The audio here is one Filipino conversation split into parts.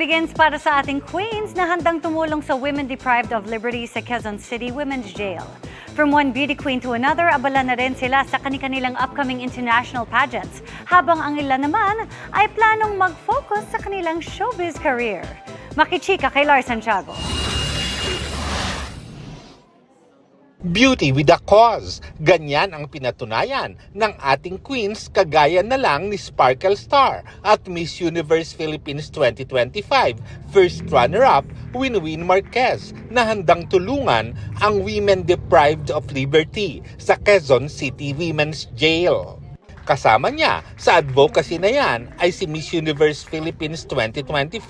Begins para sa ating queens na handang tumulong sa women deprived of liberty sa Quezon City Women's Jail. From one beauty queen to another, abala na rin sila sa kanilang upcoming international pageants, habang ang ilan naman ay planong mag-focus sa kanilang showbiz career. Makichika kay Lars Santiago. Beauty with a cause. Ganyan ang pinatunayan ng ating queens kagaya na lang ni Sparkle Star at Miss Universe Philippines 2025 first runner-up Winwin Marquez na handang tulungan ang women deprived of liberty sa Quezon City Women's Jail. Kasama niya sa advocacy na yan ay si Miss Universe Philippines 2025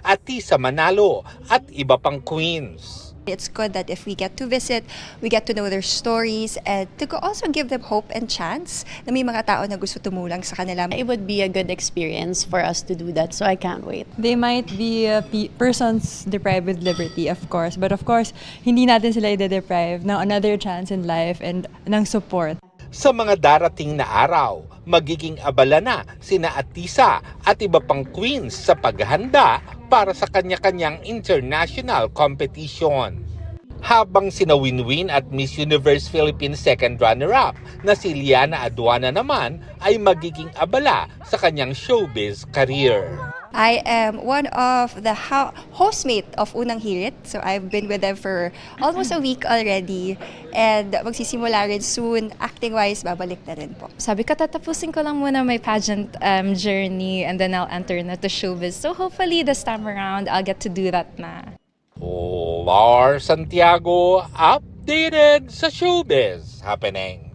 at Tisa Manalo at iba pang queens. It's good that if we get to visit, we get to know their stories and to also give them hope and chance na may mga tao na gusto tumulong sa kanila. It would be a good experience for us to do that, so I can't wait. They might be persons deprived with liberty, of course. But of course, hindi natin sila i-deprive ng another chance in life and ng support. Sa mga darating na araw, magiging abala na sina Atisa at iba pang queens sa paghahanda para sa kanya-kanyang international competition. Habang sina Winwin at Miss Universe Philippines second runner-up na si Liana Aduana naman ay magiging abala sa kanyang showbiz career. I am one of the hostmate of Unang Hirit. So I've been with them for almost a week already. And magsisimula rin soon. Acting-wise, babalik na rin po. Sabi ko, tatapusin ko lang muna my pageant journey and then I'll enter na to showbiz. So hopefully this time around, I'll get to do that na. Lars Santiago, updated sa showbiz happening.